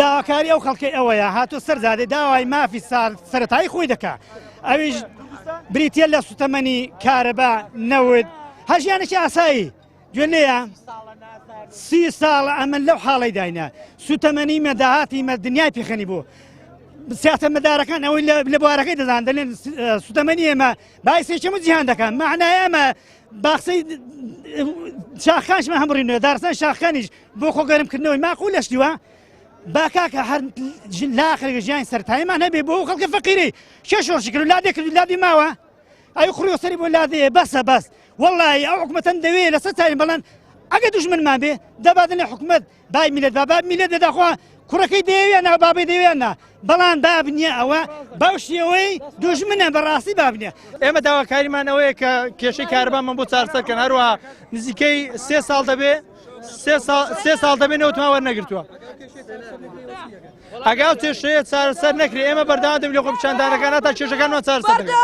داواکاری ئەو خەڵکی ئەوەیە هاتوو سەرزادەی داوای مافی سەرەتایی خۆی دەکات ئەویش بریتە لە سوتەمەنی کارەبا نەود هەژیانێکی ئاسایی گوێ لێیە 30 ساڵ ئەمە لەو حاڵی داینە سوتەمەنی مەداهاتی مە دنیای پێخەنی بوو سیاسە مەدارەکان ئەوەی لە بوارەکەی دەزان دەڵێن سوتەمەنی ئێمە باعثی هەموو جیهان دەکەن معنای ئەمە باخسەی شاخەکانشمان هەمڕینەوە دارستان شاخەکانیش بۆ خۆگەرمکردنەوەی ماقوول لەشتیوە با کاکە هەر لاخرێک ژیانی سەرتاییمان هەبێ بۆ خەڵکی فەقیری شێ شۆڕشی کرد و لادێ کرد و لادی ماوە ئەی خوڕی سەری بۆ لادەیە بەسە بەس وەڵڵی ئەو حکومەتەن دەوێت لەسەر تایم بەڵەن ئەگە دوژمنمان بێ دەبادن لە حکومەت بای میلەت بابا میلەت دەداخوا کوڕەکەی دەیەوێنە بابی دەوێنە بەڵام بابنیە ئەوە باوشیەوەی دوژمنە بەڕاستی بابنیە ئێمە داواکاریمان ئەوەیە کە کێشەی کارەبامان بۆ چارەسەرکەن هەروە نزیکەی 3 ساڵ دەبێ 3 ساڵ دەبێ نەوتمان وەرنەگرتووە ئەگەڵ کێشەیە چارەسەر نەکرێ ئێمە بەردەوام دەبین لە خۆ پیشاندانەکان تا کێشەکانمان چارەسەر دەکەن